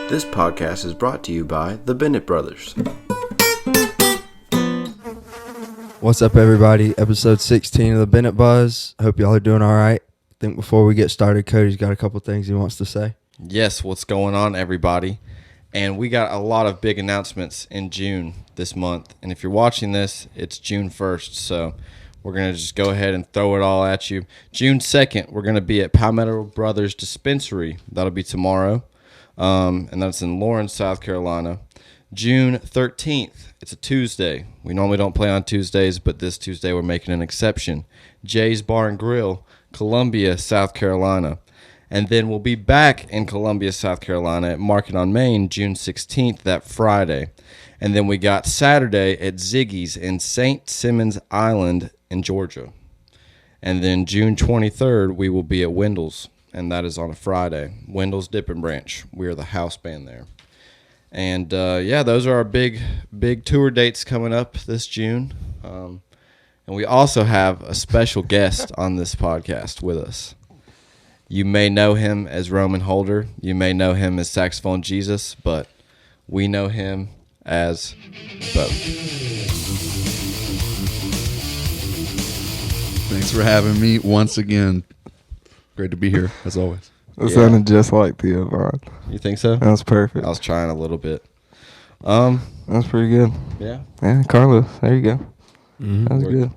This podcast is brought to you by the Bennett brothers. What's up, everybody? Episode 16 of the Bennett Buzz. Hope y'all are doing all right. I think before we get started, Cody's got a couple things he wants to say. Yes, what's going on, everybody? And we got a lot of big announcements in June this month. And if you're watching this, it's June 1st. So we're going to just go ahead and throw it all at you. June 2nd, we're going to be at Palmetto Brothers Dispensary. That'll be tomorrow. And that's in Lawrence, South Carolina. June 13th, it's a Tuesday. We normally don't play on Tuesdays, but this Tuesday we're making an exception. Jay's Bar and Grill, Columbia, South Carolina. And then we'll be back in Columbia, South Carolina at Market on Main, June 16th, that Friday. And then we got Saturday at Ziggy's in St. Simons Island in Georgia. And then June 23rd, we will be at Wendell's, and that is on a Friday. Wendell's Dip and Branch. We are the house band there. And, those are our big tour dates coming up this June. And we also have a special guest on this podcast with us. You may know him as Roman Holder. You may know him as Saxophone Jesus, but we know him as both. Thanks for having me once again. Great to be here, as always. It sounded just like the Vaughn. You think so? That was perfect. I was trying a little bit. That was pretty good. Yeah. Yeah, Carlos, there you go. Mm-hmm. That was good.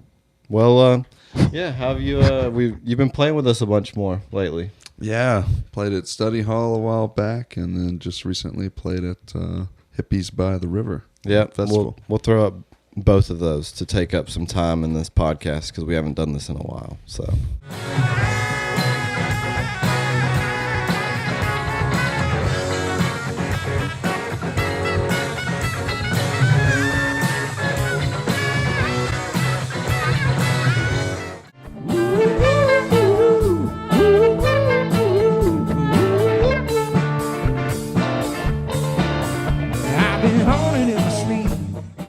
Well, how have you? You've been playing with us a bunch more lately. Yeah, played at Study Hall a while back, and then just recently played at Hippies By The River. Yeah, festival. We'll throw up both of those to take up some time in this podcast because we haven't done this in a while. So.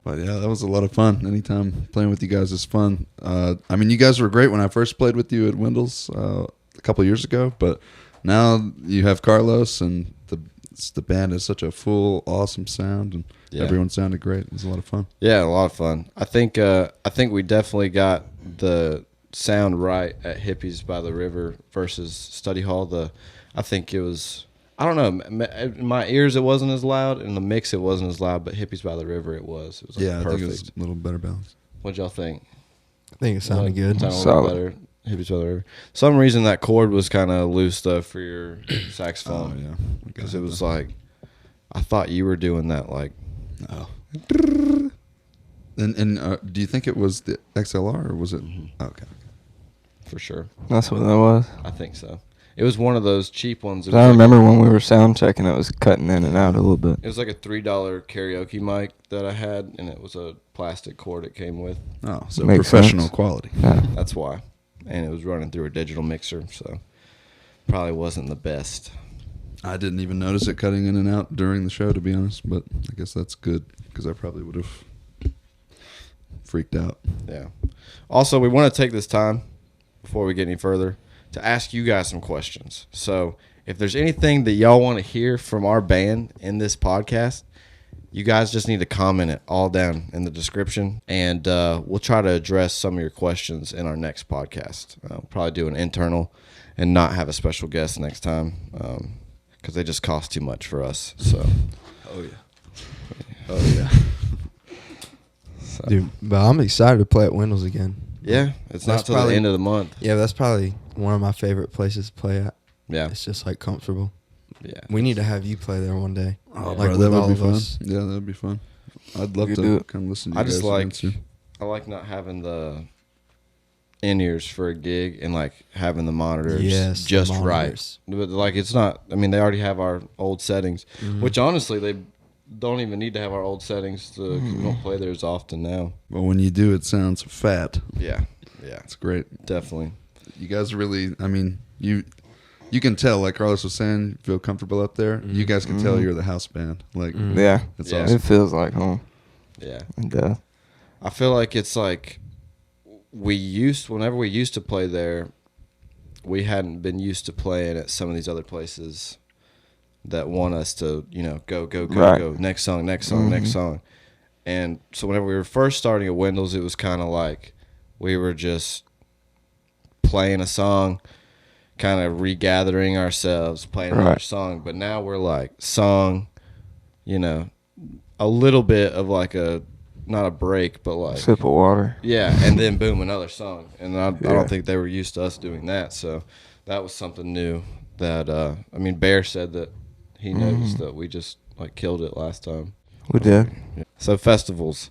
But yeah, that was a lot of fun. Anytime playing with you guys is fun. You guys were great when I first played with you at Wendell's a couple of years ago, but now you have Carlos, and the band is such a full, awesome sound, and everyone sounded great. It was a lot of fun. Yeah, a lot of fun. I think we definitely got the sound right at Hippies by the River versus Study Hall. I think it was, I don't know, in my ears it wasn't as loud, in the mix it wasn't as loud, but Hippies by the River it was. It was Yeah, perfect. I think it was a little better balance. What'd y'all think? I think it sounded good. Sounded a little better. Hippies by the River. Some reason that chord was kind of loose though for your saxophone. Oh, yeah. Because it was like, I thought you were doing that like. Oh. And do you think it was the XLR or was it? Mm-hmm. Oh, okay. For sure. That's what that was. I think so. It was one of those cheap ones. I remember when we were sound checking, it was cutting in and out a little bit. It was like a $3 karaoke mic that I had, and it was a plastic cord it came with. Oh, so Makes professional sense. quality. Yeah. That's why. And it was running through a digital mixer, so probably wasn't the best. I didn't even notice it cutting in and out during the show, to be honest, but I guess that's good because I probably would have freaked out. Yeah. Also, we want to take this time, before we get any further, to ask you guys some questions. So if there's anything that y'all want to hear from our band in this podcast, you guys just need to comment it all down in the description, and we'll try to address some of your questions in our next podcast. We'll probably do an internal and not have a special guest next time because they just cost too much for us. So. Oh, yeah. Oh, yeah. So. Dude, but I'm excited to play at Wendell's again. Yeah, it's not till the end of the month. Yeah, that's probably one of my favorite places to play at. Yeah. It's just like comfortable. Yeah. We need to have you play there one day. Oh, like bro, with that would all be of fun. us. Yeah, that would be fun. I'd love We could to do it. come listen to you I guys. just like again, too. I like not having the in-ears for a gig and like having the monitors Yes, the just monitors. right. But like it's not, I mean, they already have our old settings, which honestly they don't even need to have our old settings to we don't play there as often now. But when you do, it sounds fat. Yeah. Yeah. It's great. Definitely. You guys really, you can tell, like Carlos was saying, you feel comfortable up there. You guys can tell you're the house band. Like, Yeah. it's Yeah. awesome. It feels like home. Yeah. It does. I feel like it's like whenever we used to play there, we hadn't been used to playing at some of these other places that want us to, go, Right. go, next song, next song. And so whenever we were first starting at Wendell's, it was kind of like we were just playing a song, kind of regathering ourselves, playing another song. But now we're like song, a little bit of like not a break, but like Sip of water. yeah, and then boom, another song. And I don't think they were used to us doing that. So that was something new that, Bear said that he noticed that we just like killed it last time. We did. So festivals.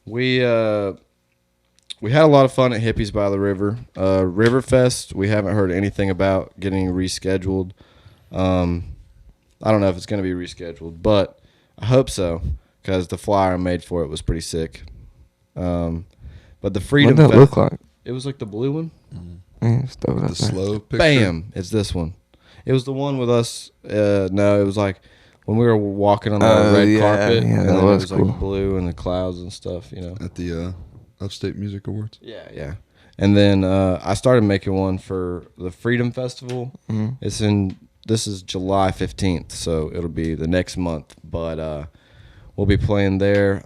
We had a lot of fun at Hippies by the River. Riverfest, we haven't heard anything about getting rescheduled. I don't know if it's going to be rescheduled, but I hope so because the flyer I made for it was pretty sick. But the Freedom What did that Fest, look like? it was like the blue one. Yeah, just throw it The up there. slow picture. Bam! It's this one. It was the one with us. No, it was like when we were walking on the red carpet. Yeah, and that then was it was cool. like blue and the clouds and stuff, At the Upstate Music Awards. Yeah. And then I started making one for the Freedom Festival. This is July 15th, so it'll be the next month. But we'll be playing there.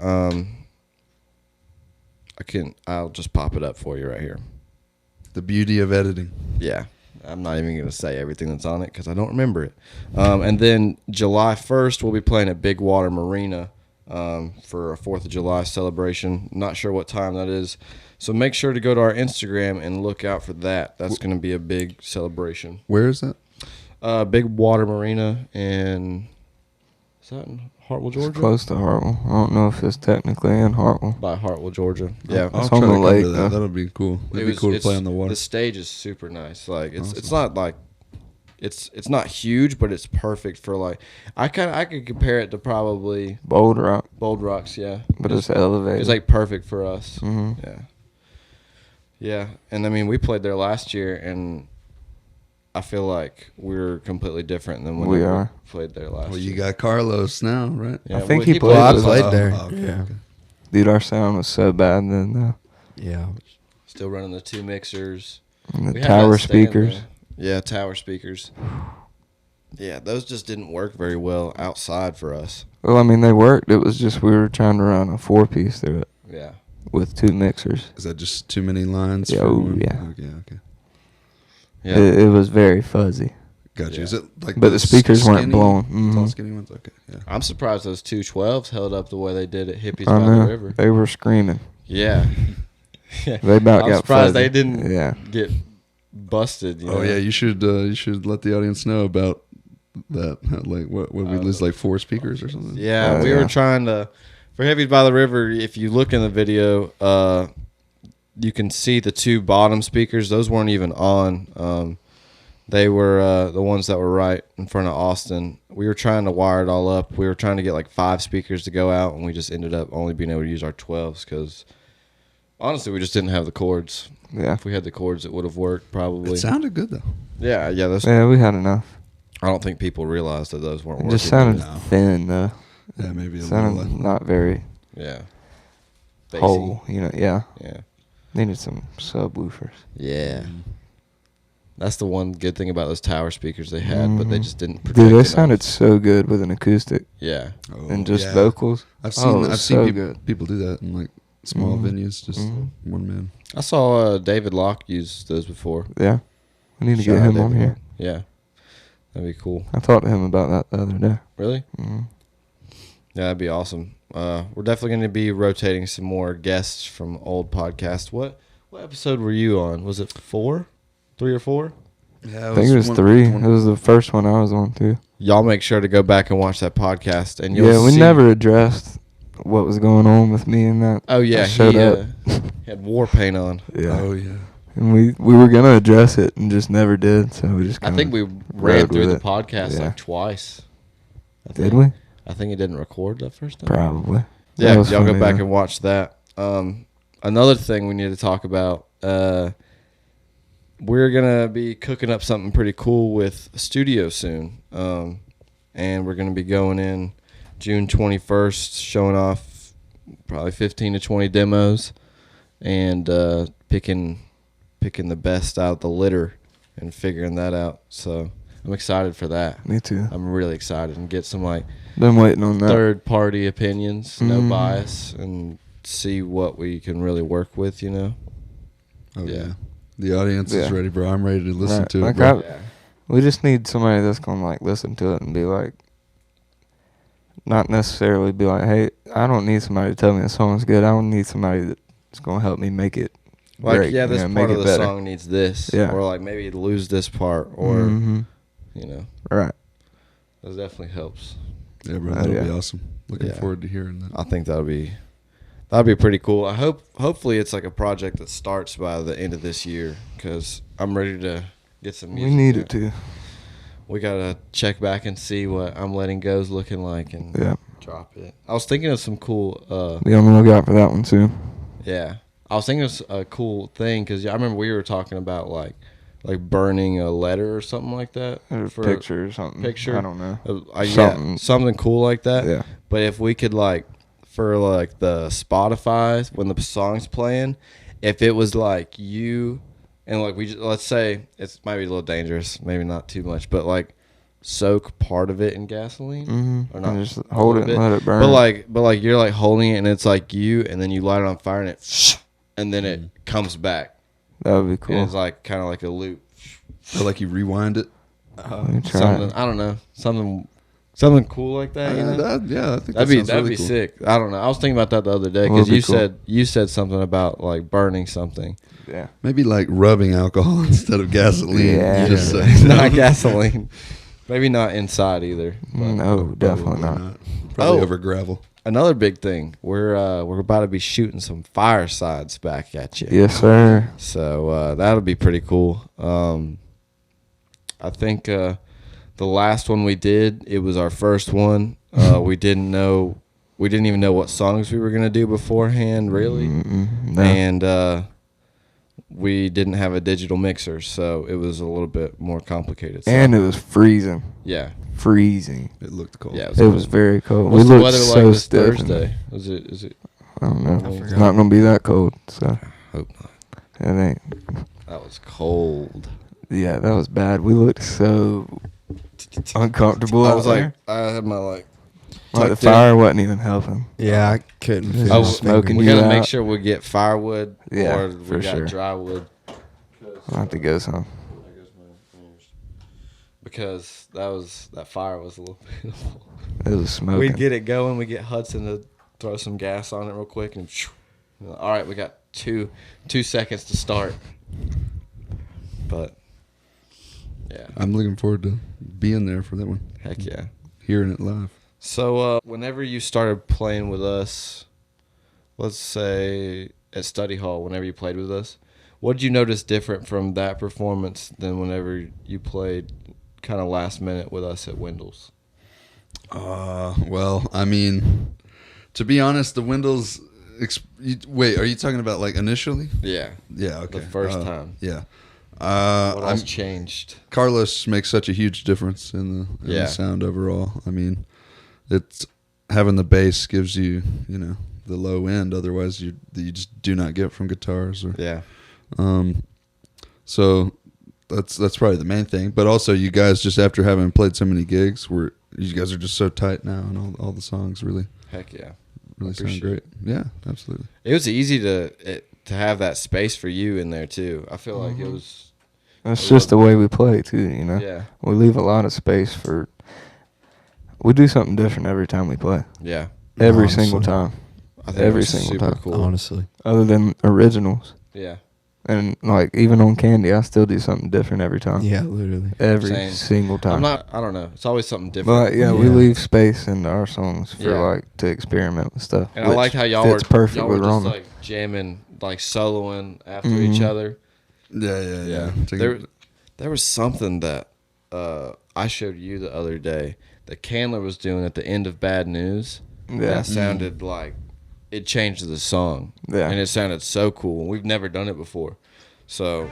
I'll just pop it up for you right here. The beauty of editing. Yeah. I'm not even going to say everything that's on it because I don't remember it. And then July 1st, we'll be playing at Big Water Marina for a 4th of July celebration. Not sure what time that is. So make sure to go to our Instagram and look out for that. That's going to be a big celebration. Where is that? Big Water Marina is that in Hartwell, Georgia? It's close to Hartwell. I don't know if it's technically in Hartwell. By Hartwell, Georgia. Yeah. I'll It's try on to the come lake, to that. though. That'll be cool. It'd be cool to play on the water. The stage is super nice. Like it's not like it's not huge, but it's perfect for like I could compare it to probably Bold Rock, Bold Rocks, yeah. but it's elevated. It's like perfect for us. Mhm. Yeah. Yeah. And we played there last year and I feel like we're completely different than when We we are. played there last Well, year. you got Carlos now, right? Yeah, I think well, he played Well, I with played us. there. okay, Yeah. okay. Dude, our sound was so bad then, though. Yeah. Still running the 2 mixers. And We the had tower that stand speakers. there. Yeah, tower speakers. Yeah, those just didn't work very well outside for us. Well, I mean, they worked. It was just we were trying to run a 4-piece through it Yeah. with 2 mixers. Is that just too many lines? Yeah, for oh, one? yeah. Okay. Yeah. It was very fuzzy. Gotcha. Yeah. Is it like But the speakers weren't skinny- blown. Tall, Mhm. skinny ones? Okay. Yeah. I'm surprised those 212s held up the way they did at Hippies I by know. the River. They were screaming. Yeah. They about I'm got surprised fuzzy. they didn't Yeah. get busted. Oh yeah, you should let the audience know about that. Like what we lose like 4 speakers or something. Yeah, we were Yeah. trying to for Hippies by the River. If you look in the video, you can see the 2 bottom speakers. Those weren't even on. They were the ones that were right in front of Austin. We were trying to wire it all up. We were trying to get like 5 speakers to go out, and we just ended up only being able to use our 12s because honestly, we just didn't have the cords. Yeah. If we had the cords, it would have worked probably. It sounded good though. Yeah. Those. Yeah, we had enough. I don't think people realized that those weren't It working. just sounded No. thin, though. Yeah, maybe It a sounded little. not very Yeah. Bassy. whole. Yeah. Yeah. Needed some subwoofers. Yeah. That's the one good thing about those tower speakers they had, but they just didn't protect Dude, they enough. sounded so good with an acoustic Yeah. Oh, and just yeah. vocals. I've Oh, seen it was so good. people do that in like small Mhm. venues, just Mhm. one man. I saw David Locke use those before. Yeah. We need to Shout get out him on David here. Locke. Yeah. That'd be cool. I talked to him about that the other day. Really? Mm-hmm. Yeah, that'd be awesome. We're definitely going to be rotating some more guests from old podcasts. What episode were you on? Was it 4? 3 or 4? Yeah, I think it was 3. It was the first one I was on, too. Y'all make sure to go back and watch that podcast, and you'll Yeah, we see- never addressed what was going on with me and that. Oh yeah, I showed he up. had war paint on. Yeah. Oh yeah. And we were going to address it and just never did, so we just I kinda think we ran rode through with the it. podcast Yeah. like twice. I Did think. we? I think it didn't record that first time. Probably. Yeah, That was y'all go funny, back though. and watch that. Another thing we need to talk about. We're gonna be cooking up something pretty cool with a studio soon, and we're gonna be going in June 21st, showing off probably 15 to 20 demos, and picking the best out of the litter and figuring that out. So I'm excited for that. Me too. I'm really excited and get some like Been waiting on that. third party opinions, no Mhm. bias, and see what we can really work with. You know. Oh Yeah. yeah. The audience is Yeah. ready, bro. I'm ready to listen Right. to it, Like bro. we just need somebody that's gonna like listen to it and be like, not necessarily be like, hey, I don't need somebody to tell me the song's good. I don't need somebody that's gonna help me make it Like, great. yeah, this you know, part make of it the better. song needs this, Yeah. or like maybe lose this part, or Mhm. you know, Right. that definitely helps. Yeah, bro. Oh, That'll yeah. be awesome. Looking Yeah. forward to hearing that. I think that'd be pretty cool. Hopefully it's like a project that starts by the end of this year, because I'm ready to get some music. We need out. it to. We gotta check back and see what I'm Letting Go's looking like and Yeah. drop it. I was thinking of some cool. Be on the lookout for that one soon. Yeah, I was thinking of a cool thing because I remember we were talking about like burning a letter or something like that. Or a for picture or something. Picture. I don't know. Yeah, something cool like that. Yeah. But if we could like for like the Spotify when the song's playing, if it was like you and like let's say it might be a little dangerous, maybe not too much, but like soak part of it in gasoline Mm-hmm. or not, And just hold it a and little let bit. it burn. But like you're like holding it and it's like you, and then you light it on fire and it comes back. That would be And cool. it's like kind of like a loop. Feel like you rewind it. Let me try Something it. I don't know, something cool like that. You know? Yeah, I think That'd that be really cool. sick. I don't know. I was thinking about that the other day Would because be cool. you said something about like burning something. Yeah. Maybe like rubbing alcohol instead of gasoline. Yeah. Just Yeah. so- Not gasoline. Maybe not inside either. but- No, definitely Probably not. Probably Oh. over gravel. Another big thing. We're about to be shooting some firesides back at you. Yes, sir. So that'll be pretty cool. I think the last one we did, it was our first one. We didn't even know what songs we were gonna do beforehand, really. No. And we didn't have a digital mixer, so it was a little bit more complicated. So, And it was freezing. yeah, Freezing. It looked cold. yeah, It was very cold. What's we the looked weather so like this stiff. Thursday? Is it? I don't know. I It's forgot. not gonna be that cold. So Hope not. it ain't. That was cold. Yeah, that was bad. We looked so uncomfortable. I out was there. like, I had my like. Like the tucked in. fire wasn't even helping. Yeah, I couldn't. Just feel Oh, my smoking fingers. we you gotta make out. sure we get firewood, Yeah, or we for got sure. dry wood. I'll have to go some. Because that fire was a little beautiful. It was smoking. We'd get it going. We get Hudson to throw some gas on it real quick, and all right, we got 2 seconds to start. But yeah, I'm looking forward to being there for that one. heck yeah. Hearing it live. So whenever you started playing with us, let's say at study hall, whenever you played with us, what did you notice different from that performance than whenever you played kind of last minute with us at Wendell's? Well, I mean, to be honest, the Windows. Wait, are you talking about like initially? Yeah, Yeah. Okay. the first time. Yeah. What else changed? Carlos makes such a huge difference in the Yeah. sound overall. I mean, it's having the bass gives you, the low end. Otherwise, you just do not get from guitars. Or, Yeah, so that's probably the main thing. But also, you guys just after having played so many gigs, you guys are just so tight now, and all the songs really heck yeah. sound Appreciate great. it. Yeah, absolutely. It was easy to have that space for you in there too. I feel like it was. It's just the way we play too, Yeah, We leave a lot of space for. We do something different every time we play. yeah. Every Honestly. single time. I think Every it was single super time. cool. Honestly, Other than originals. Yeah, And like even on Candy, I still do something different every time. yeah, literally. Every Same. single time. I don't know. It's always something different. But yeah, we Yeah. leave space in our songs for Yeah. like to experiment with stuff. And I which liked how y'all were fits perfect y'all with were just Roman. like jamming, like soloing after each Mhm. other. Yeah. There was something that I showed you the other day that Candler was doing at the end of Bad News. Yeah. That sounded like it changed the song. Yeah. And it sounded so cool. We've never done it before. So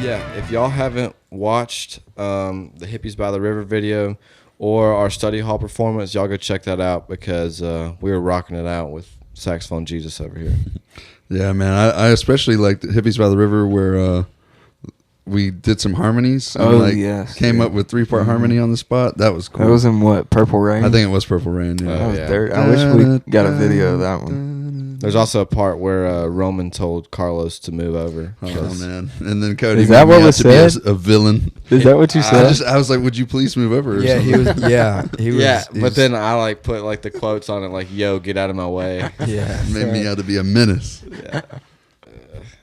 Yeah, if y'all haven't watched the Hippies by the River video or our study hall performance, y'all go check that out because we were rocking it out with Saxophone Jesus over here. Yeah, man. I especially liked Hippies by the River where we did some harmonies. And yes. Came up with 3-part harmony on the spot. That was cool. That was in what? Purple Rain? I think it was Purple Rain. Yeah. That was yeah. dirt. I wish we got a video of that one. There's also a part where Roman told Carlos to move over. Oh man! And then Cody Is that made me what out was to be said? a villain. Is that what you said? I was like, "Would you please move over?" Or Yeah, something? he was. Yeah, he was. Yeah, he but was- then I like put like the quotes on it, like "Yo, get out of my way." yeah, made me out to be a menace. Yeah, That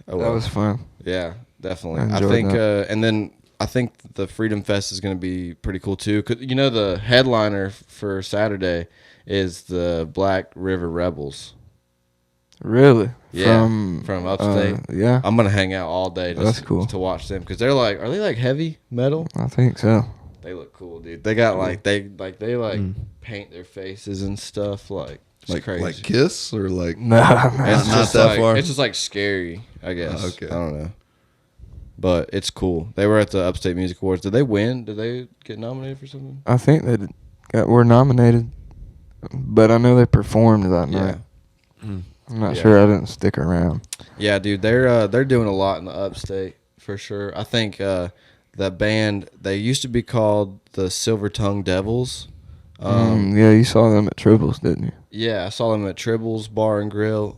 oh, well. was fun. Yeah, definitely. I I enjoyed think, that. and then I think the Freedom Fest is going to be pretty cool too. 'Cause, you know, the headliner for Saturday is the Black River Rebels. Really? Yeah, from upstate. Yeah, I'm gonna hang out all day That's just cool. to watch them because they're like, are they like heavy metal? I think so. They look cool, dude. They got like they paint their faces and stuff like it's Like crazy. like Kiss or like Nah, It's not just that like, far. It's just like scary, I guess. Okay. I don't know. But it's cool. They were at the Upstate Music Awards. Did they win? Did they get nominated for something? I think they were nominated, but I know they performed that Yeah. night. I'm not Yeah. sure. I didn't stick around. Yeah, dude. They're doing a lot in the Upstate for sure. I think that band, they used to be called the Silver Tongue Devils. Yeah, you saw them at Tribbles, didn't you? Yeah, I saw them at Tribbles Bar and Grill.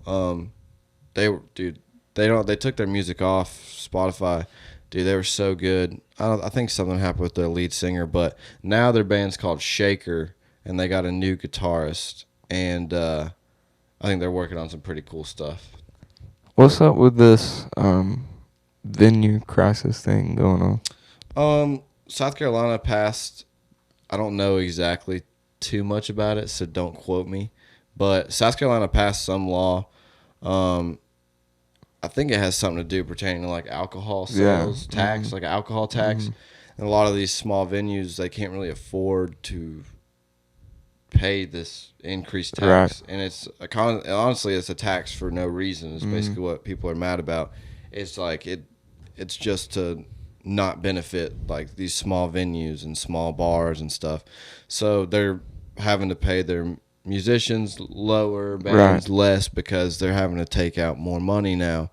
They took their music off Spotify. Dude, they were so good. I think something happened with their lead singer, but now their band's called Shaker, and they got a new guitarist, and I think they're working on some pretty cool stuff. What's up with this venue crisis thing going on? South Carolina passed. I don't know exactly too much about it, so don't quote me. But South Carolina passed some law. I think it has something to do pertaining to like alcohol sales tax, like alcohol tax. And a lot of these small venues, they can't really afford to pay this increased tax. Right. And it's honestly, it's a tax for no reason. It's basically what people are mad about. It's like it's just to not benefit like these small venues and small bars and stuff. So they're having to pay their musicians lower, bands less because they're having to take out more money now.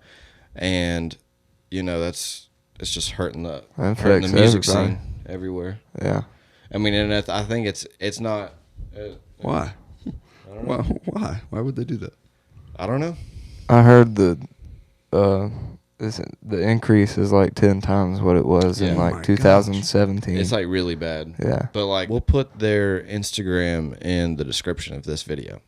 And you know, it's just hurting the music everybody. scene everywhere. Yeah. I mean, and I think it's not. why? I don't know. Why would they do that? I don't know. I heard the increase is like 10 times what it was in Yeah. My like gosh. 2017. It's like really bad. Yeah. But like, we'll put their Instagram in the description of this video,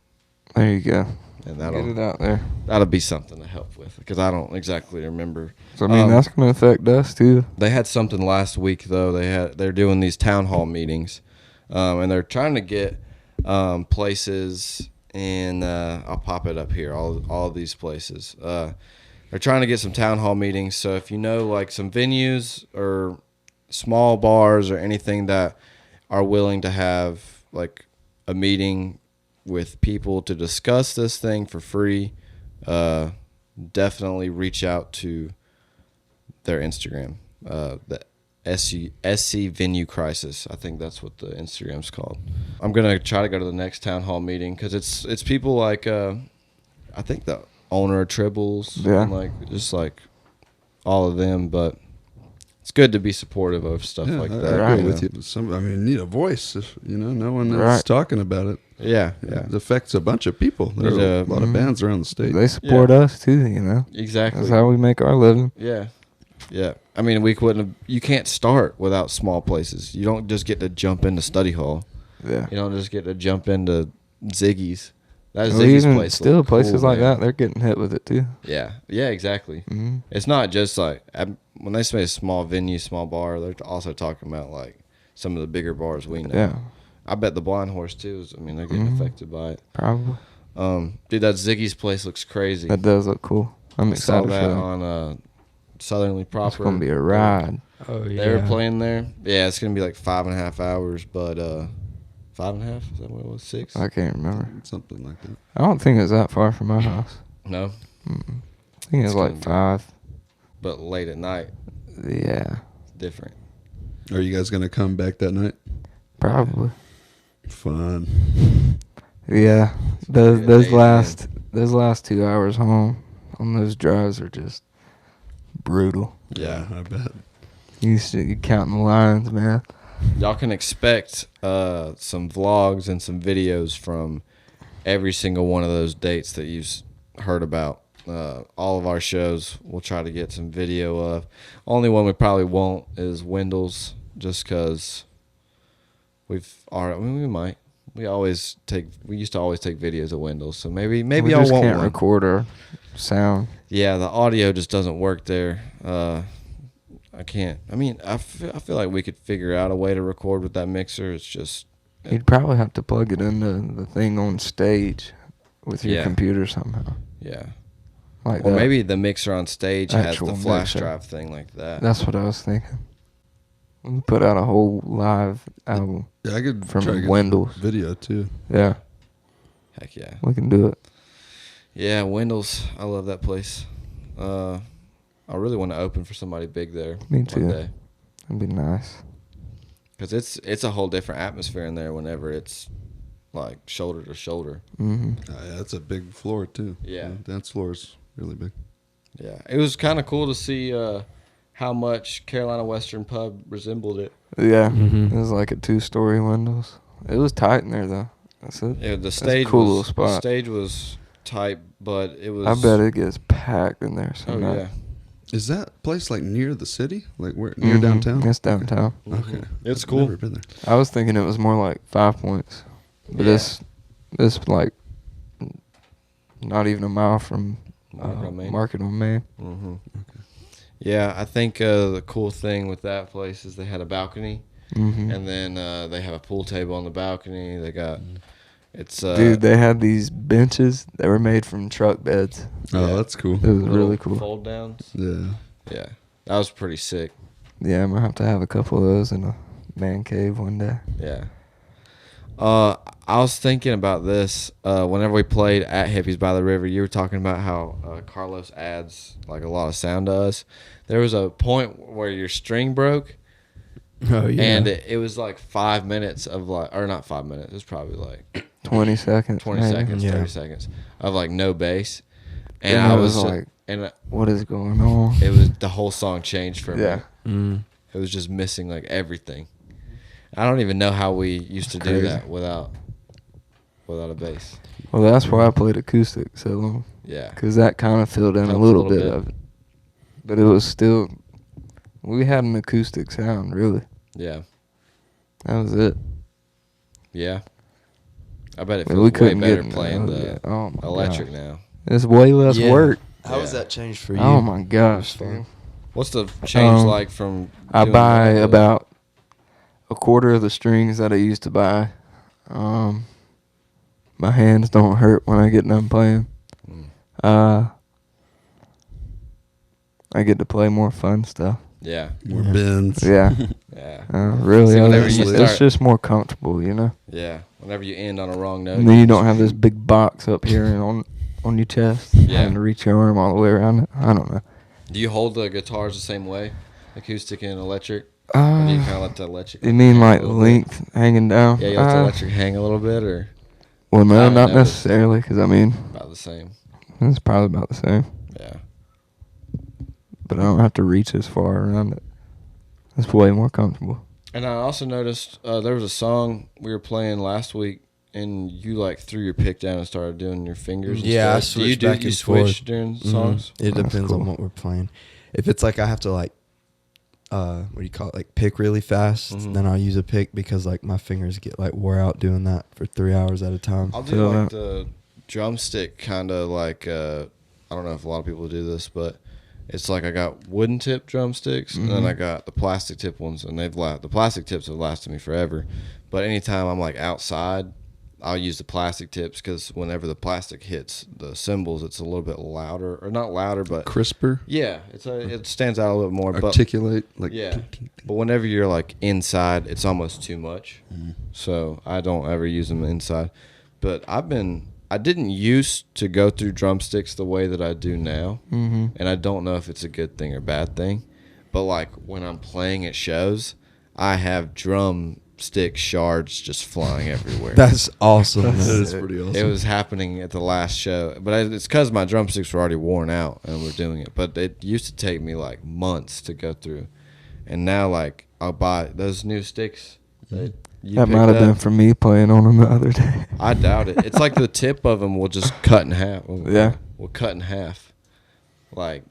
There you go. and Get it out there. that'll be something to help with because I don't exactly remember. So I mean, that's gonna affect us too. They had something last wech though. They're doing these town hall meetings, and they're trying to get places in. I'll pop it up here. All of these places. They're trying to get some town hall meetings. So if you know like some venues or small bars or anything that are willing to have like a meeting with people to discuss this thing for free, definitely reach out to their Instagram, the SC Venue Crisis. I think that's what the Instagram's called. I'm gonna try to go to the next town hall meeting because it's people like I think the owner of Tribbles, and like just like all of them. But it's good to be supportive of stuff like I that. agree you with know? you. I mean, you need a voice. If, no one is Right. talking about it. Yeah, It affects a bunch of people. There Need are a a- lot of bands around the state. They support us too. You know, exactly. that's how we make our living. Yeah. I mean, we couldn't have. You can't start without small places. You don't just get to jump into study hall. Yeah. You don't just get to jump into Ziggy's. That Well, Ziggy's even place. still, looked places cool, like man. that, they're getting hit with it too. Yeah, exactly. Mm-hmm. It's not just like when they say small venue, small bar. They're also talking about like some of the bigger bars we know. Yeah, I bet the Blind Horse too. They're getting Mhm. affected by it. probably. Dude, that Ziggy's place looks crazy. That does look cool. I'm I saw excited that for that. on Southernly Proper. It's gonna be a ride. Oh yeah. They were playing there. Yeah, it's gonna be like 5.5 hours, but 5.5? Is that what it was? 6? I can't remember. Something like that. I don't think it's that far from my house. No, I think it's It's like gonna be- 5. but late at night. Yeah, It's different. Are you guys gonna come back that night? probably. Fun. Yeah, gonna be a day those last 2 hours home on those drives are just brutal. Yeah. I bet. You counting the lines, man. Y'all can expect some vlogs and some videos from every single one of those dates that you've heard about. All of our shows, we'll try to get some video of. Only one we probably won't is Wendell's, just because we might. We used to always take videos of Wendell's, so maybe We y'all just won't can't one. record our sound. Yeah, the audio just doesn't work there. I can't. I mean, I feel like we could figure out a way to record with that mixer. It's just You'd probably have to plug it into the thing on stage with your Yeah. computer somehow. yeah. Like Or that. maybe the mixer on stage has Actual the flash mixer. drive thing like that. That's what I was thinking. We can put out a whole live album. Yeah, I could From try to get Wendell's. some video too. Yeah, Heck yeah. we can do it. Yeah, Wendell's. I love that place. I really want to open for somebody big there. Me one too. day. That'd be nice. Because it's a whole different atmosphere in there whenever it's like shoulder to shoulder. Mm-hmm. Yeah, that's a big floor too. Yeah. The dance floor is really big. Yeah, it was kind of cool to see how much Carolina Western Pub resembled it. Yeah, Mhm. it was like a 2-story windows. It was tight in there though. That's it. Yeah, the That's a stage cool was little spot. the stage was tight, but it was. I bet it gets packed in there. Oh yeah, Is that place like near the city? Like where near Mhm. downtown? It's downtown. Okay. It's I've cool. Never been there. I was thinking it was more like 5 Points, but Yeah. this like not even a mile from Market on Main. Market on Main. Mm-hmm. Yeah, I think the cool thing with that place is they had a balcony, Mm-hmm. and then they have a pool table on the balcony. They got it's Dude, they had these benches that were made from truck beds. Oh, Yeah. that's cool. It was little really cool. fold downs. Yeah. Yeah, that was pretty sick. Yeah, I'm gonna have to have a couple of those in a man cave one day. Yeah. I was thinking about this whenever we played at Hippies by the River. You were talking about how Carlos adds like a lot of sound to us. There was a point where your string broke, Oh yeah. and it was like 5 minutes of like, or not 5 minutes. It was probably like 20 seconds. 20 maybe. seconds, Yeah. 30 seconds of like no bass, and And I I was was like, like, and what is going on? it was the whole song changed for Yeah. me. Mm. It was just missing like everything. I don't even know how we used to That's do crazy. that without a bass. Well, that's why I played acoustic so long, Yeah. because that kind of filled in Helps a little bit of it. But it was still, we had an acoustic sound, really. Yeah. That was it. Yeah. I bet it But feels we way couldn't better get playing no- the yeah. Oh my electric gosh. now. It's way less Yeah. work. How was Yeah. that changed for you? Oh my gosh, Fun. dude. What's the change Um, like from I doing buy that to- about a quarter of the strings that I used to buy. My hands don't hurt when I get done playing. Mm. I get to play more fun stuff. Yeah. More Yeah. bends. Yeah, Yeah. really. See, whenever it's, you it's start- just more comfortable, you know. Yeah. Whenever you end on a wrong note. And then you don't have this big box up here and on your chest, Yeah. having to reach your arm all the way around it. I don't know. Do you hold the guitars the same way? Acoustic and electric? Or do you kind of let the electric You mean hang a like little bit? length hanging down? Yeah, you let the electric hang a little bit or Well, I no, haven't not noticed. necessarily, because I mean, about the same? it's probably about the same. Yeah. But I don't have to reach as far around it. It's way more comfortable. And I also noticed there was a song we were playing last week, and you like threw your pick down and started doing your fingers. And Yeah, I stuff. Do you switch back you and switch forth. during Mhm. songs? It That's depends cool. on what we're playing. If it's like I have to like, what do you call it? Like pick really fast, Mhm. then I'll use a pick because like my fingers get like wore out doing that for 3 hours at a time. I'll do Feel like that. the drumstick kind of like I don't know if a lot of people do this, but it's like I got wooden tip drumsticks and then Mhm. I got the plastic tip ones, and the plastic tips have lasted me forever. But anytime I'm like outside, I'll use the plastic tips because whenever the plastic hits the cymbals, it's a little bit louder, or not louder, but Crisper. yeah, it stands out a little more. But Articulate. Like yeah, ting, ting, ting. but whenever you're like inside, it's almost too much. So I don't ever use them inside. But I didn't used to go through drumsticks the way that I do now. Mm-hmm. And I don't know if it's a good thing or bad thing. But like when I'm playing at shows, I have drumstick shards just flying everywhere. That's awesome. That man. is pretty awesome. It was happening at the last show, but it's because my drumsticks were already worn out and we're doing it. But it used to take me like months to go through, and now like I'll buy those new sticks. That That might have been for me playing on them the other day. I doubt it. It's like the tip of them will just cut in half. Yeah. Will cut in half, like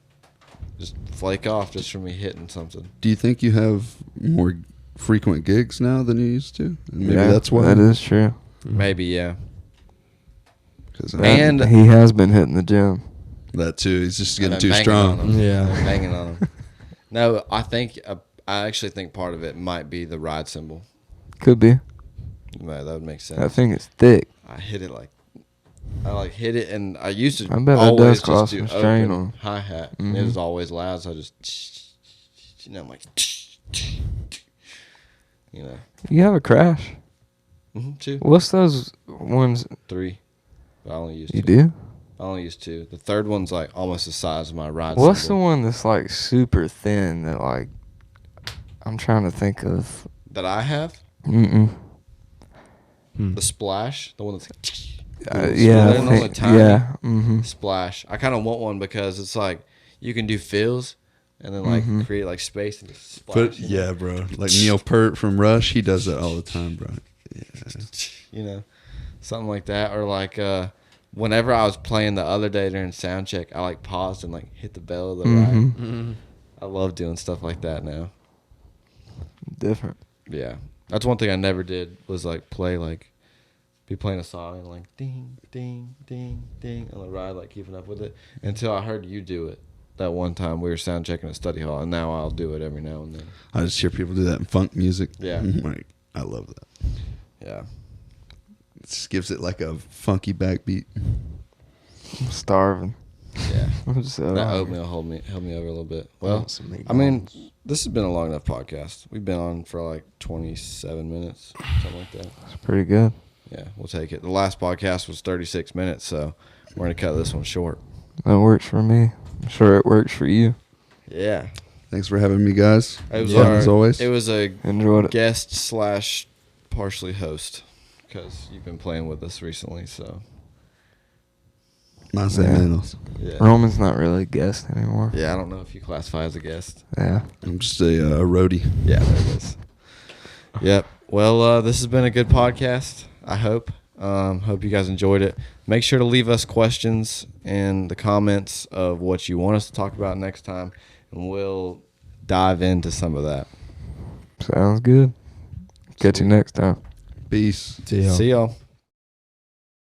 just flake off just from me hitting something. Do you think you have more frequent gigs now than you used to? And maybe Yeah, that's why. That is true. Maybe, yeah. 'Cause And- he has been hitting the gym. that too. He's just And getting I'm too banging strong. on 'em. Yeah. I'm banging on them. No, I actually think part of it might be the ride cymbal. Could be. No, that would make sense. I think it's thick. I hit it, and I used to I bet that always does cause just do some strain open on 'em. hi-hat. And it Mhm. was always loud, so I just, I'm like, You have a crash. 2, What's those ones 3. But I only used you 2. do? I only used 2. The third one's like almost the size of my ride What's the cymbal one that's like super thin that like I'm trying to think of. that I have. Mm-mm. Hmm. The Splash, the one that's Yeah. They're I only think, tiny. yeah. Mm-hmm. Splash. I kind of want one because it's like you can do fills and then like Mhm. create like space and just splash. But in it. yeah, bro. Like Neil Peart from Rush, he does that all the time, bro. Yeah. Something like that, or like whenever I was playing the other day during sound check, I like paused and like hit the bell of the Mhm. ride. I love doing stuff like that now. Different. Yeah, that's one thing I never did was like be playing a song and like ding ding ding ding on the ride, like keeping up with it until I heard you do it that one time we were sound checking at study hall, and now I'll do it every now and then. I just hear people do that in funk music. Yeah. Like, I love that. Yeah. It just gives it like a funky backbeat. I'm starving. Yeah. I'm so That hungry. oatmeal held me over a little bit. Well, Some I mean, McDonald's. this has been a long enough podcast. We've been on for like 27 minutes, something like that. It's pretty good. Yeah, we'll take it. The last podcast was 36 minutes, so we're going to cut this one short. That works for me. I'm sure it works for you. Yeah. Thanks for having me, guys. It was Fun as always. It was a Enjoyed it. guest / partially host because you've been playing with us recently, so Más o Yeah. menos. yeah. Roman's not really a guest anymore. Yeah, I don't know if you classify as a guest. Yeah. I'm just a roadie. Yeah, there it is. Yep. Well, this has been a good podcast, I hope. Hope you guys enjoyed it. Make sure to leave us questions in the comments of what you want us to talk about next time, and we'll dive into some of that. Sounds good. Catch you next time. Peace. See y'all. See y'all.